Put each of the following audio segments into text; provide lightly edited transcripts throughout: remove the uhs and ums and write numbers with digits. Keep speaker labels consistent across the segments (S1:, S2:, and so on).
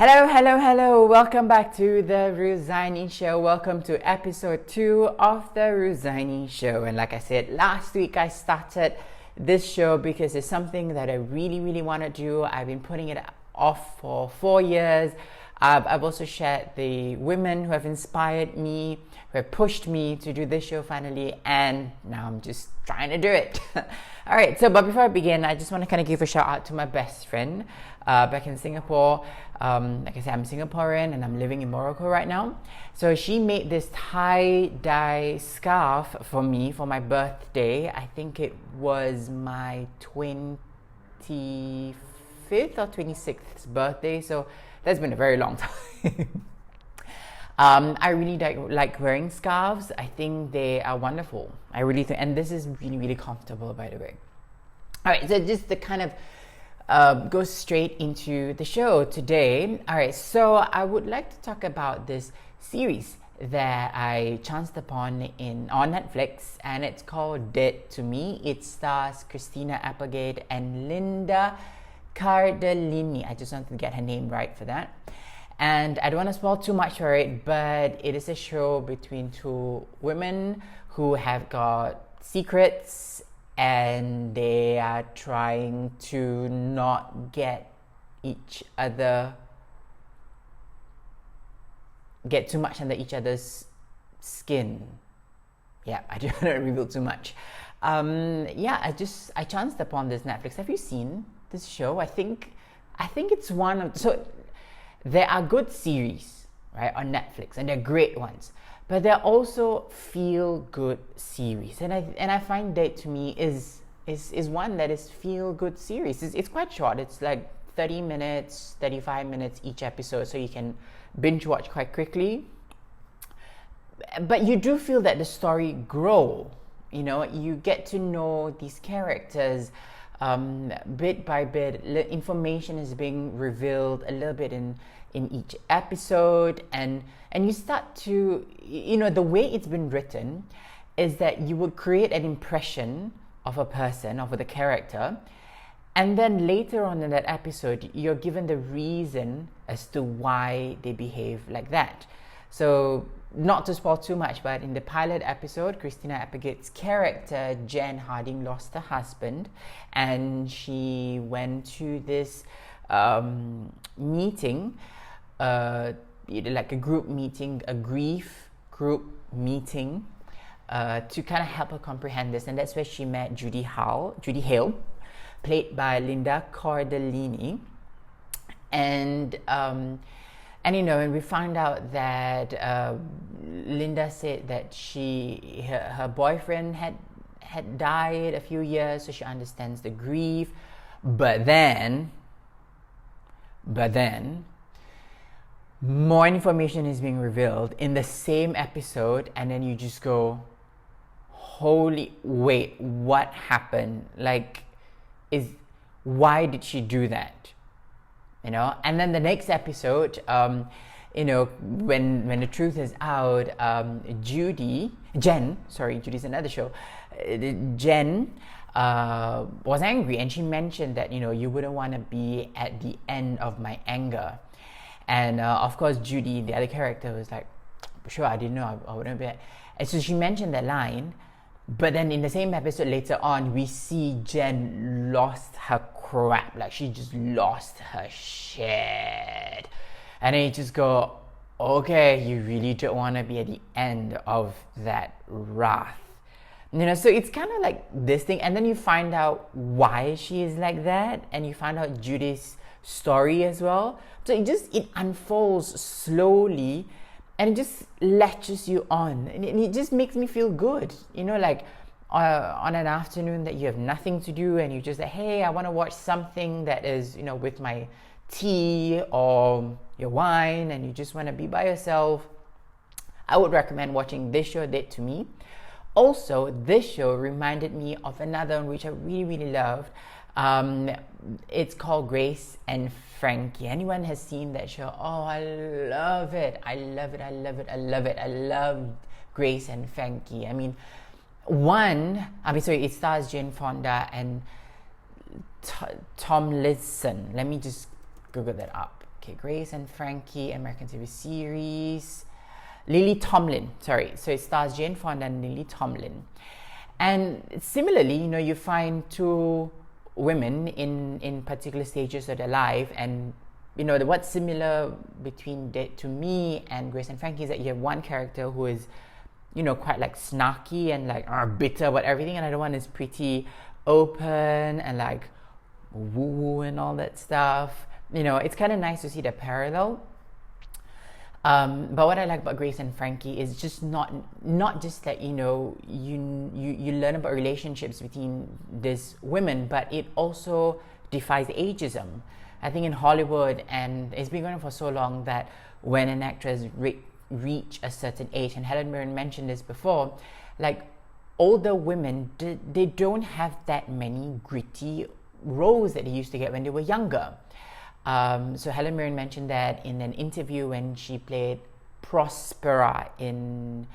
S1: Hello, hello, hello. Welcome back to the Ruzaini Show. Welcome to episode 2 of the Ruzaini Show. And like I said, last week I started this show because it's something that I really want to do. I've been putting it off for 4 years. I've also shared the women who have inspired me, who have pushed me to do this show finally, and now I'm just trying to do it. All right, but before I begin, I just want to kind of give a shout out to my best friend back in Singapore. Like I said, I'm Singaporean and I'm living in Morocco right now. So she made this tie-dye scarf for me for my birthday. I think it was my 25th or 26th birthday. So that's been a very long time. I really like wearing scarves. I think they are wonderful. I really think, and this is really comfortable, by the way. All right, so just the kind of go straight into the show today. All right, so I would like to talk about this series that I chanced upon on Netflix, and it's called Dead to Me. It stars Christina Applegate and Linda Cardellini. I just wanted to get her name right for that. And I don't want to spoil too much for it, but it is a show between two women who have got secrets and they are trying to not get too much under each other's skin. Yeah, I don't want to reveal too much. I chanced upon this Netflix. Have you seen this show? I think it's one of, so there are good series, right, on Netflix, and they're great ones, but there are also feel-good series, and I find Dead to Me is one that is feel-good series. It's quite short. It's like 30 minutes, 35 minutes each episode, so you can binge watch quite quickly. But you do feel that the story grow. You know, you get to know these characters bit by bit. Information is being revealed a little bit in each episode, and you start to, you know, the way it's been written is that you would create an impression of a person, of the character, and then later on in that episode you're given the reason as to why they behave like that. So not to spoil too much, but in the pilot episode, Christina Applegate's character Jen Harding lost her husband, and she went to this meeting, like a group meeting, a grief group meeting, to kind of help her comprehend this, and that's where she met Judy Hale, played by Linda Cardellini, and you know, and we found out that Linda said that her boyfriend had died a few years, so she understands the grief. But then, more information is being revealed in the same episode, and then you just go, holy, wait, what happened? Like, why did she do that? You know, and then the next episode, you know, when the truth is out, Judy's another show. Jen was angry, and she mentioned that, you know, you wouldn't want to be at the end of my anger. And of course, Judy, the other character, was like, sure, I didn't know, I wouldn't be. And so she mentioned that line, but then in the same episode later on, we see Jen lost her crap. Like, she just lost her shit. And then you just go, okay, you really don't want to be at the end of that wrath. You know, so it's kind of like this thing, and then you find out why she is like that, and you find out Judy's story as well. So it unfolds slowly, and it just latches you on, and it just makes me feel good. You know, like on an afternoon that you have nothing to do, and you just say, hey, I want to watch something that is, you know, with my tea or your wine, and you just want to be by yourself. I would recommend watching this show, Dead to Me. Also, this show reminded me of another one which I really loved. It's called Grace and Frankie. Anyone has seen that show? Oh, I love it. I love Grace and Frankie. I mean, it stars Jane Fonda and Tom Lidson. Let me just Google that up. Okay, Grace and Frankie, American TV series. Lily Tomlin, sorry. So it stars Jane Fonda and Lily Tomlin. And similarly, you find two women in particular stages of their life, and what's similar between to me and Grace and Frankie is that you have one character who is quite like snarky and like bitter about everything, and another one is pretty open and like woo and all that stuff. It's kind of nice to see the parallel. But what I like about Grace and Frankie is just not just that you learn about relationships between these women, but it also defies ageism. I think in Hollywood, and it's been going on for so long, that when an actress reach a certain age, and Helen Mirren mentioned this before, like older women, they don't have that many gritty roles that they used to get when they were younger. So Helen Mirren mentioned that in an interview when she played Prospera in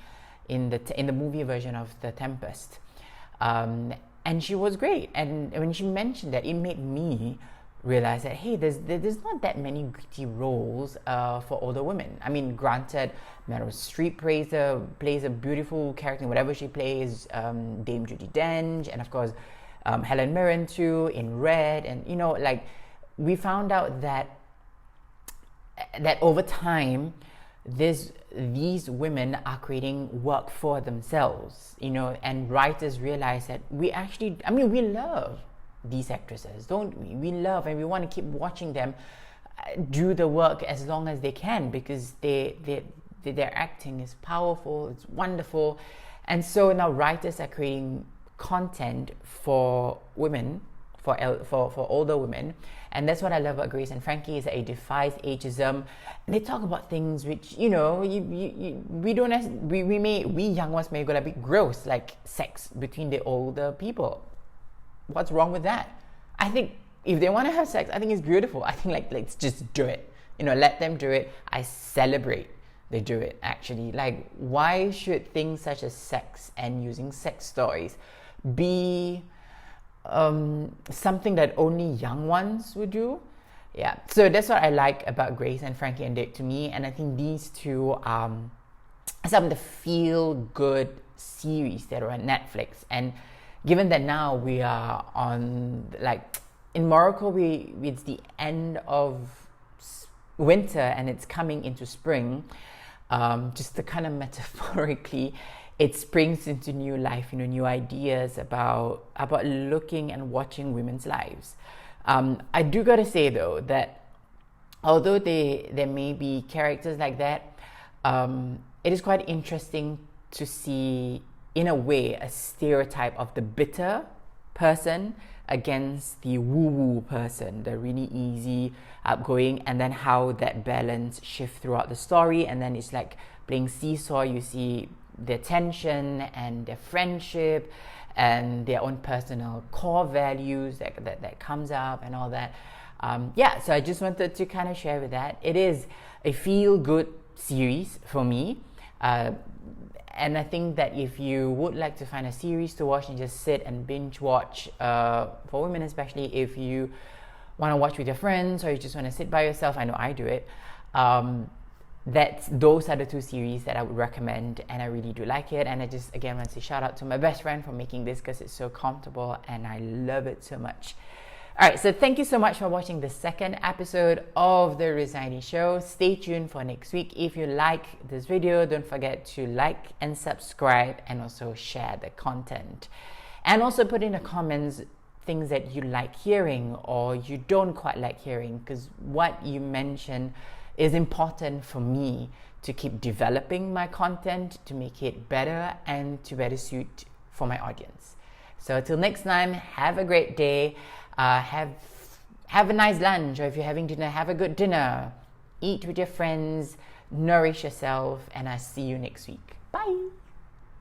S1: the movie version of The Tempest, and she was great. And when she mentioned that, it made me realize that hey, there's not that many gritty roles for older women. I mean, granted, Meryl Streep plays a beautiful character in whatever she plays. Dame Judi Dench, and of course Helen Mirren too in Red, and like. We found out that over time, these women are creating work for themselves, and writers realize that we love these actresses, don't we? We love, and we want to keep watching them do the work as long as they can, because their acting is powerful, it's wonderful. And so now writers are creating content for women, for older women. And that's what I love about Grace and Frankie, is that it defies ageism. And they talk about things which, we young ones may go a bit gross, like sex between the older people. What's wrong with that? I think if they want to have sex, I think it's beautiful. I think let's just do it. Let them do it. I celebrate they do it, actually. Like, why should things such as sex and using sex toys be something that only young ones would do? Yeah, so that's what I like about Grace and Frankie and Date to Me. And I think these two are some of the feel-good series that are on Netflix. And given that now we are on, like, in Morocco, it's the end of winter and it's coming into spring, just to kind of metaphorically, it springs into new life, new ideas about looking and watching women's lives. I do gotta say though that although there may be characters like that, it is quite interesting to see, in a way, a stereotype of the bitter person against the woo-woo person, the really easy, outgoing, and then how that balance shifts throughout the story. And then it's like playing seesaw. You see their tension and their friendship and their own personal core values that comes up and all that. So I just wanted to kind of share with that. It is a feel-good series for me. And I think that if you would like to find a series to watch and just sit and binge watch, for women especially, if you want to watch with your friends or you just want to sit by yourself, I know I do it, those are the two series that I would recommend, and I really do like it. And I just again want to say shout out to my best friend for making this, because it's so comfortable and I love it so much. Alright, so thank you so much for watching the second episode of The Resigning Show. Stay tuned for next week. If you like this video, don't forget to like and subscribe, and also share the content. And also put in the comments things that you like hearing or you don't quite like hearing, because what you mention is important for me to keep developing my content, to make it better and to better suit for my audience. So till next time, have a great day. Have a nice lunch, or if you're having dinner, have a good dinner. Eat with your friends, nourish yourself, and I'll see you next week. Bye.